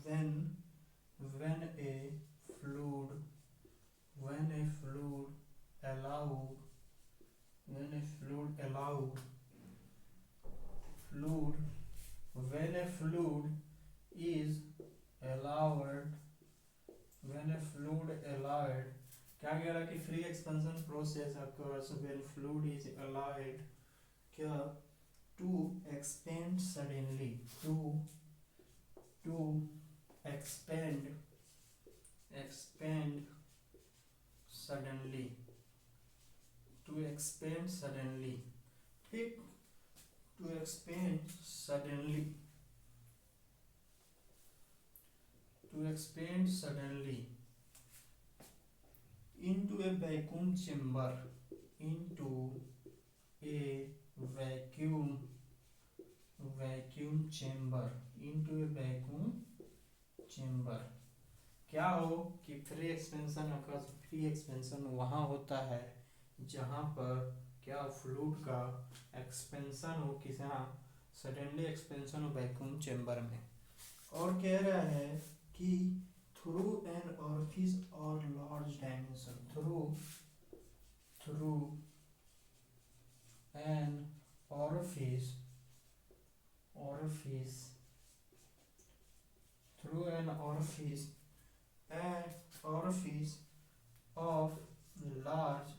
when when a fluid, when a fluid allowed, when a fluid allowed, fluid, when a fluid is allowed, when a fluid allowed, क्या कह रहा है कि free expansion process occurs when fluid is allowed, क्या, to expand suddenly, to expand, expand suddenly, to expand suddenly, ठीक, to expand suddenly, to expand suddenly into a vacuum chamber, into a vacuum, vacuum chamber, into a vacuum chamber। क्या हो कि free expansion across, free expansion वहाँ होता है जहाँ पर क्या, फ्लूइड का एक्सपेंशन हो, किस यहाँ, सडनली एक्सपेंशन हो वैक्यूम चेम्बर में। और कह रहा है कि थ्रू एन ऑरिफिस और large dimension, through an orifice, orifice, through an orifice, an orifice of large,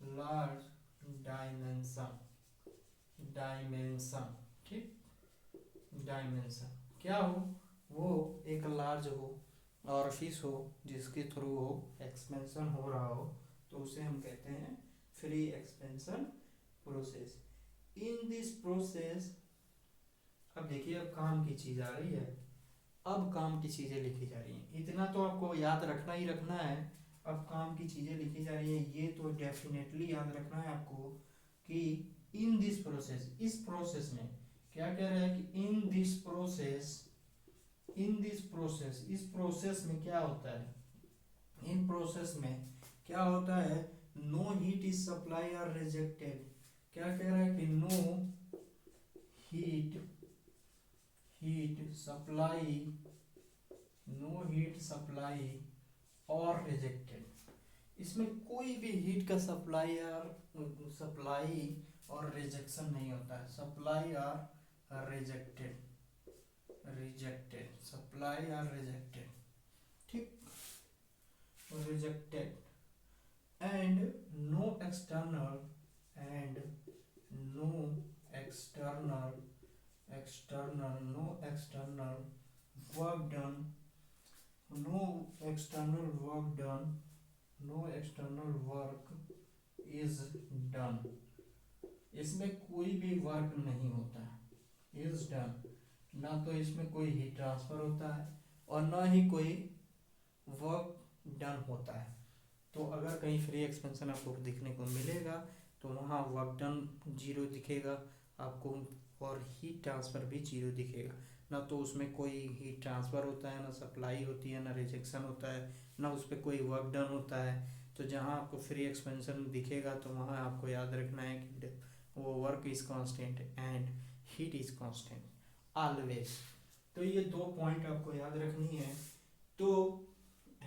large dimension, dimension, ठीक, डायमेंशन, क्या हो, वो एक लार्ज हो, ऑरिफिस हो, जिसके थ्रू हो एक्सपेंशन हो रहा हो, तो उसे हम कहते हैं free expansion process. In this process, अब देखिए अब काम की चीज आ रही है, अब काम की चीजें लिखी जा रही हैं, इतना तो आपको याद रखना ही रखना है। अब काम की चीजें लिखी जा रही है, ये तो डेफिनेटली याद रखना है आपको कि इन दिस प्रोसेस, इस प्रोसेस में, क्या कह रहा है कि in this process, in this process, इस प्रोसेस में क्या होता है, इन प्रोसेस में क्या होता है, नो हीट इज सप्लाई और रिजेक्टेड। क्या कह रहा है कि no heat, heat supply, no heat supply और रिजेक्टेड, इसमें कोई भी हीट का सप्लाई और सप्लाई और रिजेक्शन नहीं होता है, सप्लाई और रिजेक्टेड, रिजेक्टेड, सप्लाई और रिजेक्टेड, ठीक, rejected, and no external, and no external, external, no external work done, no external work done, no external work is done, इसमें कोई भी वर्क नहीं होता है, is done, ना तो इसमें कोई हीट ट्रांसफर होता है और ना ही कोई वर्क डन होता है। तो अगर कहीं फ्री एक्सपेंशन आपको दिखने को मिलेगा तो वहाँ वर्क डन जीरो दिखेगा आपको, और हीट ट्रांसफ़र भी जीरो दिखेगा, ना तो उसमें कोई हीट ट्रांसफ़र होता है, ना सप्लाई होती है, ना रिजेक्शन होता है, ना उस पर कोई वर्क डन होता है। तो जहाँ आपको फ्री एक्सपेंशन दिखेगा तो वहाँ आपको याद रखना है कि वो work is constant and heat is constant always. तो ये दो पॉइंट आपको याद रखनी है। तो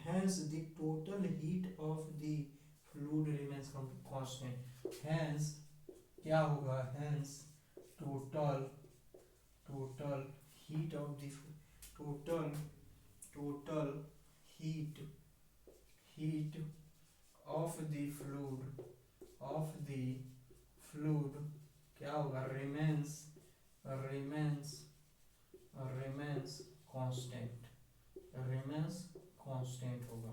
hence the total heat of the fluid remains constant, hence क्या होगा, hence total, total heat of the, total, total heat, heat of the fluid, of the fluid क्या होगा, remains, remains, remains constant, remains constant होगा,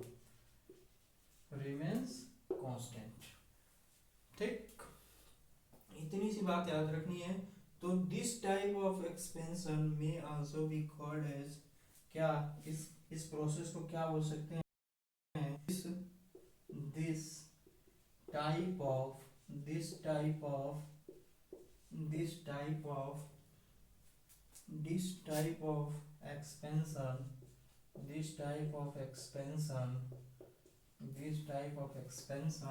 remains constant, ठीक। बात याद रखनी है। तो दिस टाइप ऑफ एक्सपेंशन में आल्सो बी कॉल्ड एज, क्या इस प्रोसेस को क्या बोल सकते हैं, this type of this type of this type of this type of expansion this type of expansion this type of expansion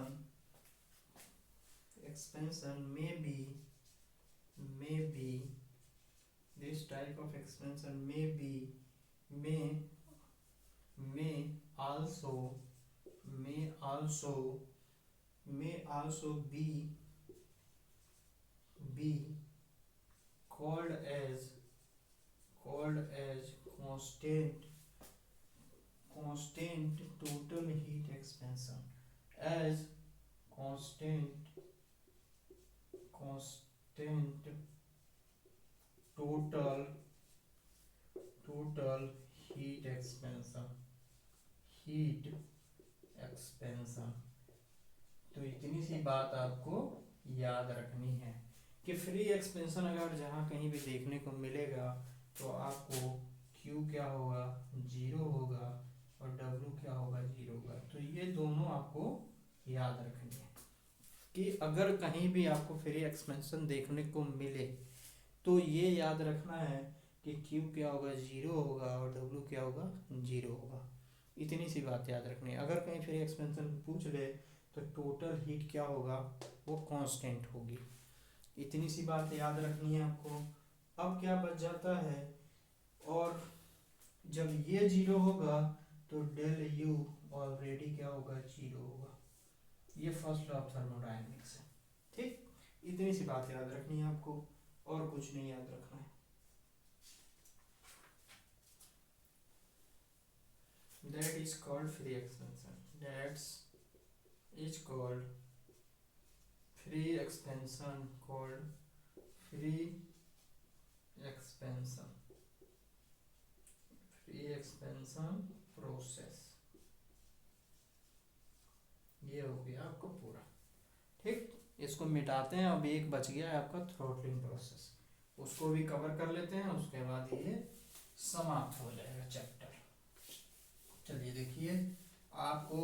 may be this type of expansion may also may also be called as constant total heat expansion, as constant total heat expansion। तो इतनी सी बात आपको याद रखनी है कि free expansion अगर जहाँ कहीं भी देखने को मिलेगा तो आपको Q क्या होगा, जीरो होगा, और W क्या होगा, जीरो होगा। तो ये दोनों आपको याद रखनी है कि अगर कहीं भी आपको फ्री एक्सपेंशन देखने को मिले तो ये याद रखना है कि Q क्या होगा, जीरो होगा, और W क्या होगा, जीरो होगा। इतनी सी बात याद रखनी है। अगर कहीं फ्री एक्सपेंशन पूछ ले तो टोटल हीट क्या होगा, वो कांस्टेंट होगी। इतनी सी बात याद रखनी है आपको। अब क्या बच जाता है, और जब ये जीरो होगा तो डेल यू ऑलरेडी क्या होगा, जीरो होगा। ये फर्स्ट लॉ ऑफ थर्मोडायनेमिक्स है। ठीक, इतनी सी बात याद रखनी है आपको, और कुछ नहीं याद रखना है। That is called free expansion. That's is called free expansion. Free expansion. Free expansion process। ये हो गया आपको पूरा। ठीक, इसको मिटाते हैं। अब एक बच गया है आपका थ्रॉटलिंग प्रोसेस, उसको भी कवर कर लेते हैं, उसके बाद ये समाप्त हो जाएगा चैप्टर। चलिए देखिए, आपको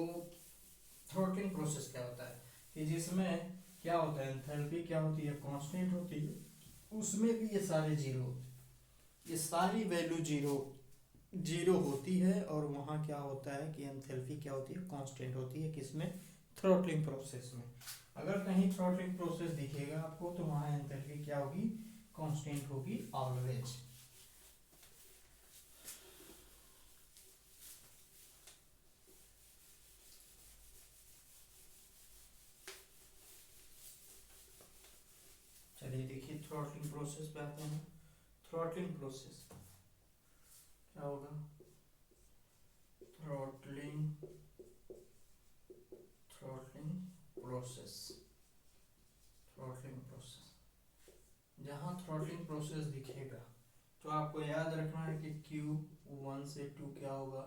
थ्रॉटलिंग प्रोसेस क्या होता है कि जिसमें क्या होता है, एंथैल्पी क्या होती है, कांस्टेंट होती है, उसमें भी ये सारे जीरो, ये सारी वैल्यू जीरो होती है, और वहाँ क्या होता है कि एंथैल्पी क्या होती है, कांस्टेंट होती है। किसमें, थ्रॉटलिंग प्रोसेस में। अगर कहीं थ्रॉटलिंग प्रोसेस दिखेगा आपको तो वहाँ एंथैल्पी क्या होगी, कांस्टेंट होगी ऑलवेज। चलिए देखिए, थ्रॉटलिंग प्रोसेस पे आते हैं। थ्रॉटलिंग प्रोसेस क्या होगा, थ्रॉटलिंग प्रोसेस जहाँ थ्रॉटलिंग प्रोसेस दिखेगा तो आपको याद रखना है कि Q 1 से 2 क्या होगा,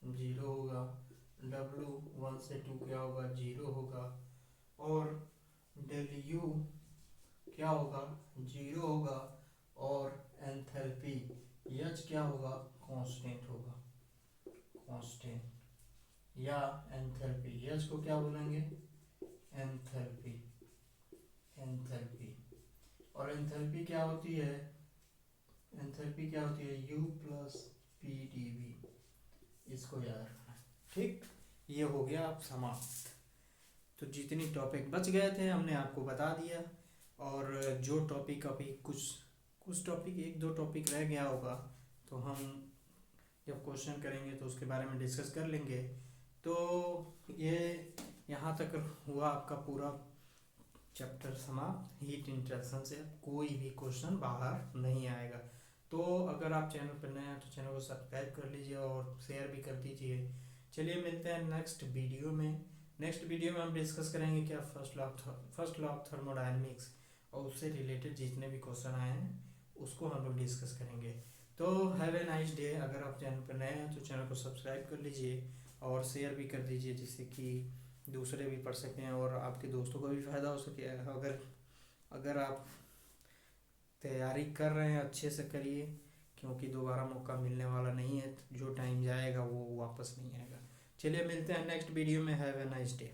जीरो होगा, W 1 से 2 क्या होगा, जीरो होगा, और डेल U क्या होगा, जीरो होगा, और एंथैल्पी H क्या होगा, कांस्टेंट होगा, कांस्टेंट, या एंथैल्पी H को क्या बोलेंगे, एंथैल्पी। और एंथैल्पी क्या होती है, U plus P D V. इसको याद रखना है। ठीक, ये हो गया आप समाप्त। तो जितनी टॉपिक बच गए थे हमने आपको बता दिया, और जो टॉपिक अभी कुछ टॉपिक, एक दो टॉपिक रह गया होगा तो हम जब क्वेश्चन करेंगे तो उसके बारे में डिस्कस कर लेंगे। तो ये यहाँ तक हुआ आपका पूरा चैप्टर समाप्त। हीट इंटरेक्शन से कोई भी क्वेश्चन बाहर नहीं आएगा। तो अगर आप चैनल पर नए हैं तो चैनल को सब्सक्राइब कर लीजिए और शेयर भी कर दीजिए। चलिए मिलते हैं नेक्स्ट वीडियो में। नेक्स्ट वीडियो में हम डिस्कस करेंगे क्या, फर्स्ट लॉ ऑफ थर्मोडायनेमिक्स, और उससे रिलेटेड जितने भी क्वेश्चन आए हैं उसको हम लोग डिस्कस करेंगे। तो हैव ए नाइस डे। अगर आप चैनल पर नए हैं तो चैनल को सब्सक्राइब कर लीजिए और शेयर भी कर दीजिए, जिससे कि दूसरे भी पढ़ सकें और आपके दोस्तों को भी फ़ायदा हो सके। अगर आप तैयारी कर रहे हैं अच्छे से करिए, क्योंकि दोबारा मौका मिलने वाला नहीं है। जो टाइम जाएगा वो वापस नहीं आएगा। चलिए मिलते हैं नेक्स्ट वीडियो में। Have a nice day.